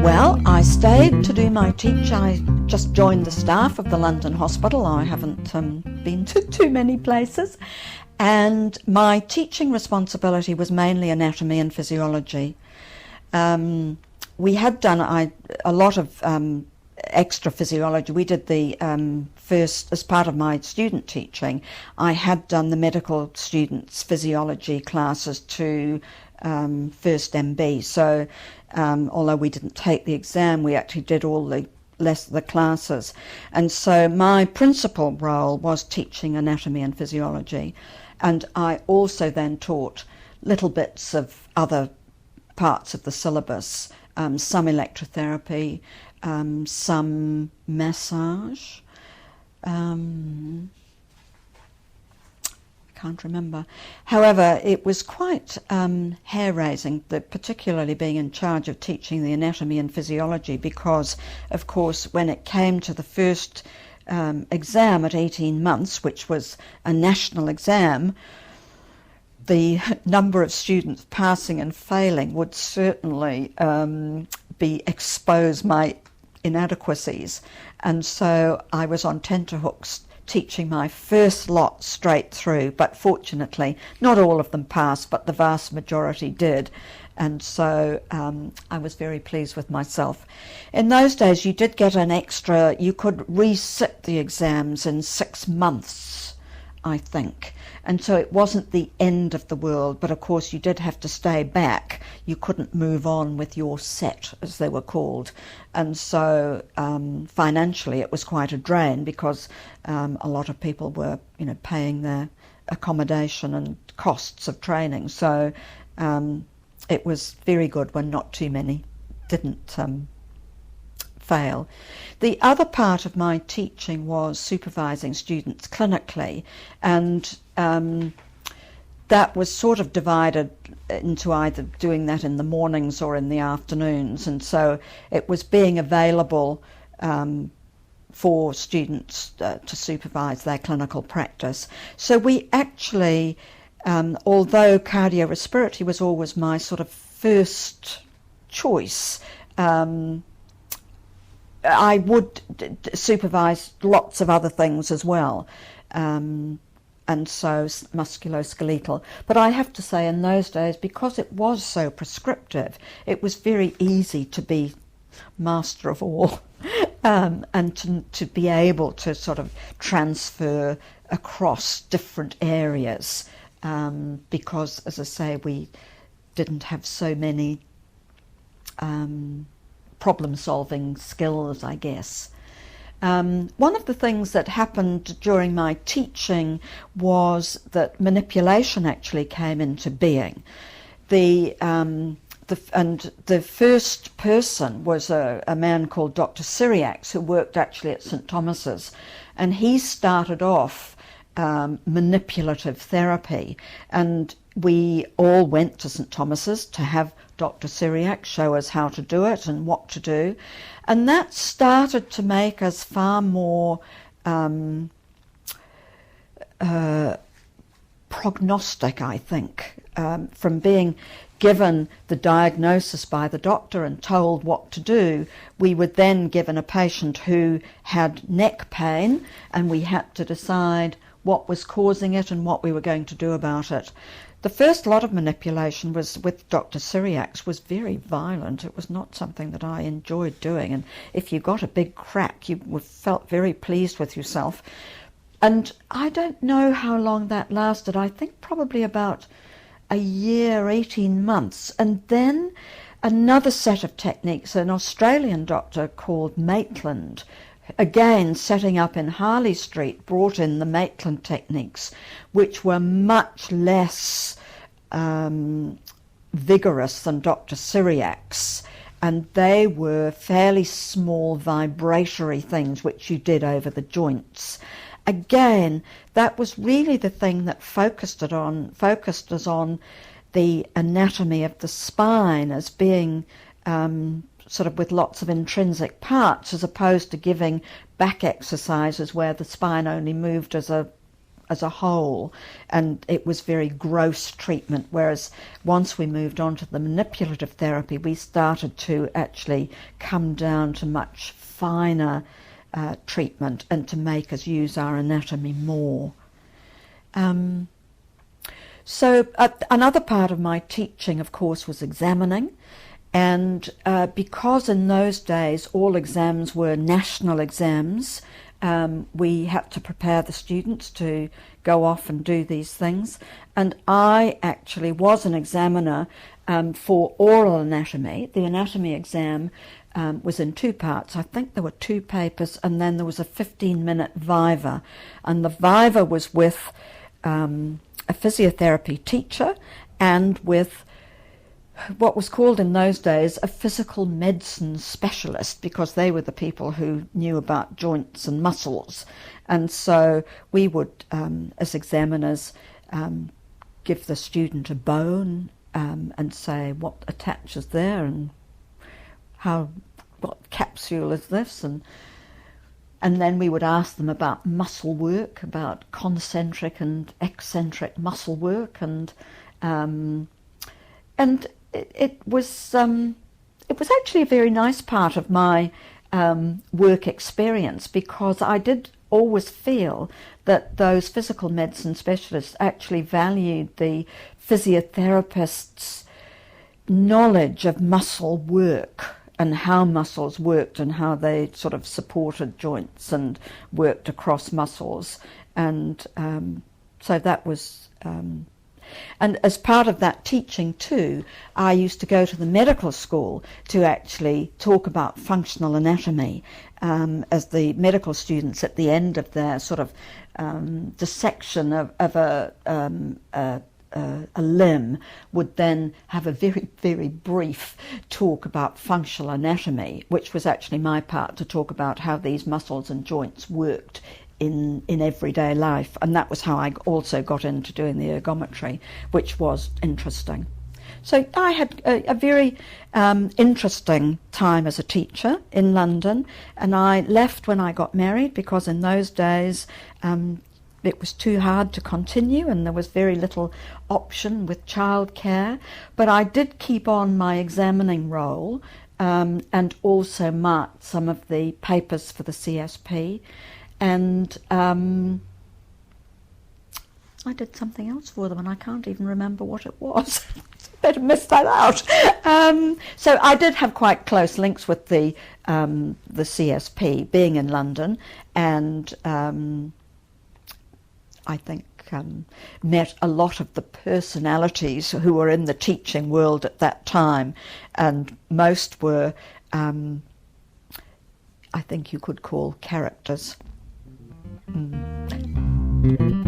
Well, I stayed to do my teach. I just joined the staff of the London Hospital. I haven't been to too many places. And my teaching responsibility was mainly anatomy and physiology. We had done a lot of extra physiology. We did the first, as part of my student teaching, I had done the medical students' physiology classes to first MB. So although we didn't take the exam, we actually did all the classes. And so my principal role was teaching anatomy and physiology. And I also then taught little bits of other parts of the syllabus, some electrotherapy, some massage, can't remember. However, it was quite hair-raising, particularly being in charge of teaching the anatomy and physiology, because, of course, when it came to the first exam at 18 months, which was a national exam, the number of students passing and failing would certainly expose my inadequacies. And so I was on tenterhooks teaching my first lot straight through, but fortunately not all of them passed, but the vast majority did. And so I was very pleased with myself. In those days you did get an extra, you could resit the exams in 6 months, I think. And so it wasn't the end of the world, but of course you did have to stay back. You couldn't move on with your set, as they were called. And so financially it was quite a drain, because a lot of people were, paying their accommodation and costs of training. So it was very good when not too many didn't fail. The other part of my teaching was supervising students clinically, and that was sort of divided into either doing that in the mornings or in the afternoons, and so it was being available for students to supervise their clinical practice. So we actually, although cardiorespiratory was always my sort of first choice, I would supervise lots of other things as well, and so musculoskeletal. But I have to say, in those days, because it was so prescriptive, it was very easy to be master of all, and to be able to sort of transfer across different areas, because, as I say, we didn't have so many problem-solving skills, I guess. One of the things that happened during my teaching was that manipulation actually came into being. The first person was a man called Dr. Cyriax, who worked actually at St. Thomas's, and he started off manipulative therapy, and we all went to St. Thomas's to have Dr. Cyriax show us how to do it and what to do, and that started to make us far more prognostic, I think, from being given the diagnosis by the doctor and told what to do. We were then given a patient who had neck pain, and we had to decide what was causing it and what we were going to do about it. The first lot of manipulation was with Dr. Cyriax, was very violent. It was not something that I enjoyed doing, and if you got a big crack, you felt very pleased with yourself. And I don't know how long that lasted. I think probably about a year, 18 months. And then another set of techniques, an Australian doctor called Maitland, again setting up in Harley Street, brought in the Maitland techniques, which were much less vigorous than Dr. Cyriax, and they were fairly small vibratory things which you did over the joints. Again, that was really the thing that focused us on the anatomy of the spine as being sort of with lots of intrinsic parts, as opposed to giving back exercises where the spine only moved as a as a whole, and it was very gross treatment, whereas once we moved on to the manipulative therapy, we started to actually come down to much finer treatment and to make us use our anatomy more. So another part of my teaching, of course, was examining. And because in those days all exams were national exams, we had to prepare the students to go off and do these things. And I actually was an examiner for oral anatomy. The anatomy exam was in two parts. I think there were two papers, and then there was a 15-minute viva. And the viva was with a physiotherapy teacher and with what was called in those days a physical medicine specialist, because they were the people who knew about joints and muscles. And so we would, as examiners, give the student a bone and say what attaches there and what capsule is this, and then we would ask them about muscle work, about concentric and eccentric muscle work, and it was actually a very nice part of my work experience, because I did always feel that those physical medicine specialists actually valued the physiotherapist's knowledge of muscle work and how muscles worked and how they sort of supported joints and worked across muscles. And so that was... And as part of that teaching too, I used to go to the medical school to actually talk about functional anatomy, as the medical students at the end of their sort of dissection of a limb would then have a very, very brief talk about functional anatomy, which was actually my part, to talk about how these muscles and joints worked in everyday life. And that was how I also got into doing the ergometry, which was interesting. So I had a very interesting time as a teacher in London, and I left when I got married, because in those days it was too hard to continue and there was very little option with childcare. But I did keep on my examining role and also marked some of the papers for the CSP. And I did something else for them, and I can't even remember what it was. Better miss that out. So I did have quite close links with the CSP, being in London, and I think met a lot of the personalities who were in the teaching world at that time, and most were, I think you could call, characters. Mm.